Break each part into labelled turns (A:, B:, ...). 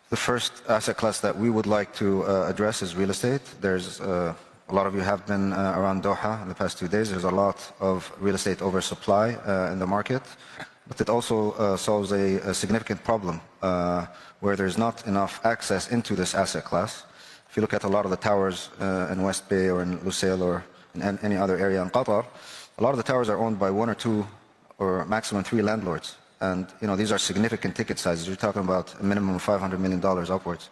A: The first asset class that we would like to address is real estate. There's a lot of you have been around Doha in the past 2 days. There's a lot of real estate oversupply in the market, but it also solves a significant problem where there's not enough access into this asset class. If you look at a lot of the towers in West Bay or in Lusail or in any other area in Qatar, a lot of the towers are owned by 1 or 2 or maximum 3 landlords. And these are significant ticket sizes. You're talking about a minimum of $500 million upwards.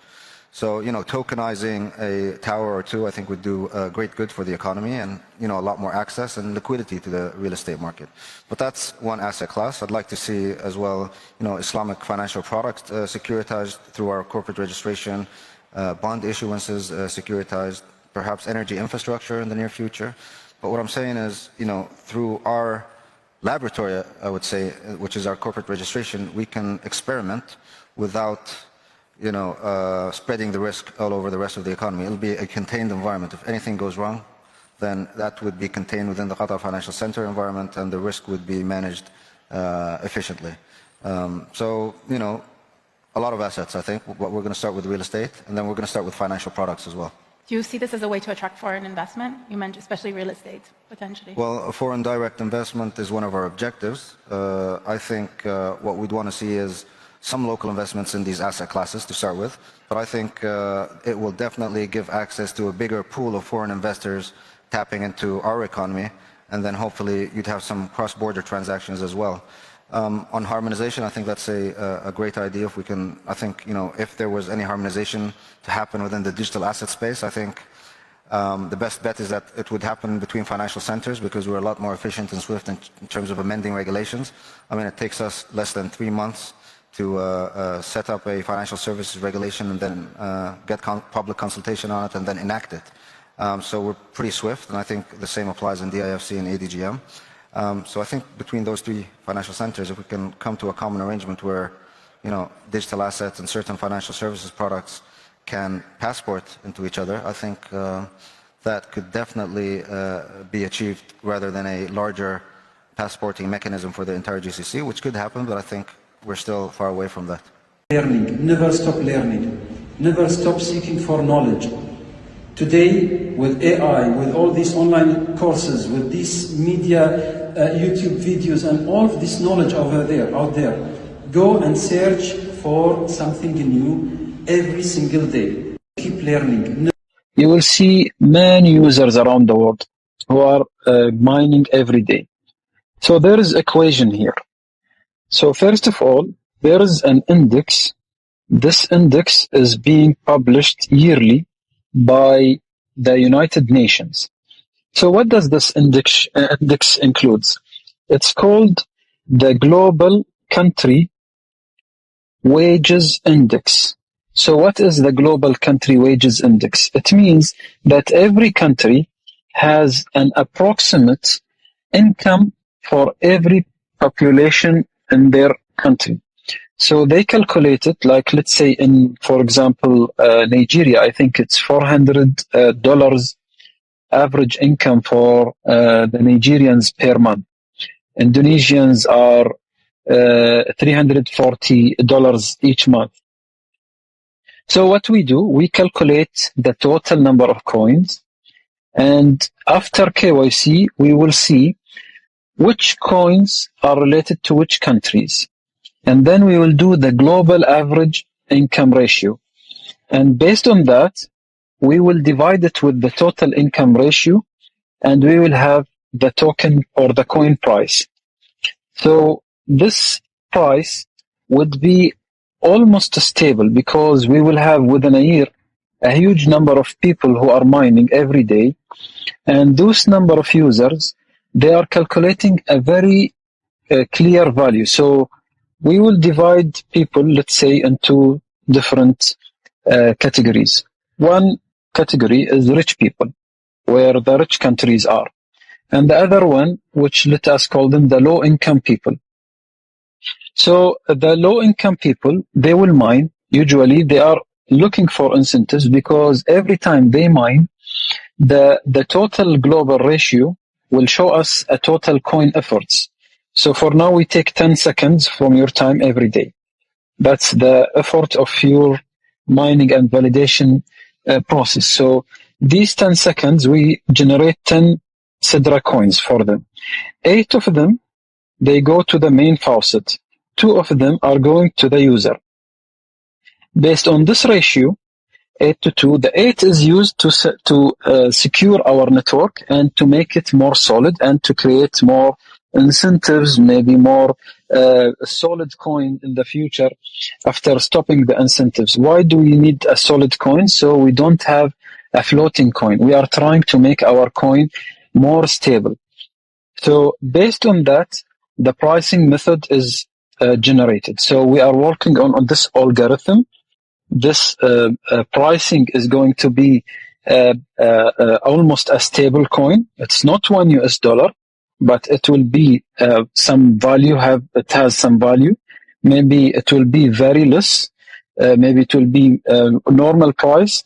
A: So tokenizing a tower or 2, I think, would do great good for the economy and a lot more access and liquidity to the real estate market. But that's one asset class. I'd like to see as well, Islamic financial products securitized through our corporate registration, bond issuances securitized, perhaps energy infrastructure in the near future. But what I'm saying is, through our laboratory, I would say, which is our corporate registration, we can experiment without, spreading the risk all over the rest of the economy. It'll be a contained environment. If anything goes wrong, then that would be contained within the Qatar Financial Center environment, and the risk would be managed efficiently. So, a lot of assets, I think. But we're going to start with real estate, and then we're going to start with financial products as well. Do you see this as a way to attract foreign investment? You mentioned especially real estate, potentially. Well, foreign direct investment is one of our objectives. I think what we'd want to see is some local investments in these asset classes to start with. But I think it will definitely give access to a bigger pool of foreign investors tapping into our economy. And then hopefully you'd have some cross-border transactions as well. On harmonization, I think that's a great idea. If we can, I think, if there was any harmonization to happen within the digital asset space, I think the best bet is that it would happen between financial centers, because we're a lot more efficient and swift in terms of amending regulations. I mean, it takes us less than 3 months to set up a financial services regulation and then get public consultation on it and then enact it. So we're pretty swift, and I think the same applies in DIFC and ADGM. So I think between those 3 financial centers, if we can come to a common arrangement where, digital assets and certain financial services products can passport into each other, I think that could definitely be achieved rather than a larger passporting mechanism for the entire GCC, which could happen, but I think we're still far away from that.
B: Learning, never stop seeking for knowledge. Today, with AI, with all these online courses, with these media, YouTube videos, and all of this knowledge out there, go and search for something new every single day. Keep learning.
C: You will see many users around the world who are mining every day. So there is equation here. So first of all, there is an index. This index is being published yearly by the United Nations. So what does this index includes? It's called the Global Country Wages Index. So what is the Global Country Wages Index? It means that every country has an approximate income for every population in their country. So they calculate it like, let's say, for example, Nigeria, I think it's $400 average income for the Nigerians per month. Indonesians are $340 each month. So what we do, we calculate the total number of coins, and after KYC, we will see which coins are related to which countries. And then we will do the global average income ratio. And based on that, we will divide it with the total income ratio, and we will have the token or the coin price. So this price would be almost stable, because we will have within a year a huge number of people who are mining every day. And those number of users, they are calculating a very clear value. So we will divide people, let's say, into different categories. One category is rich people, where the rich countries are. And the other one, which let us call them the low-income people. So the low-income people, they will mine. Usually they are looking for incentives, because every time they mine, the total global ratio will show us a total coin efforts. So for now, we take 10 seconds from your time every day. That's the effort of your mining and validation process. So these 10 seconds, we generate 10 Sidra coins for them. 8 of them, they go to the main faucet. 2 of them are going to the user. Based on this ratio, 8 to 2, the 8 is used to secure our network and to make it more solid and to create more incentives, maybe more solid coin in the future after stopping the incentives. Why do we need a solid coin? So we don't have a floating coin. We are trying to make our coin more stable. So based on that, the pricing method is generated. So we are working on this algorithm. This pricing is going to be almost a stable coin. It's not $1, but it will be some value. It has some value. Maybe it will be very less. Maybe it will be normal price.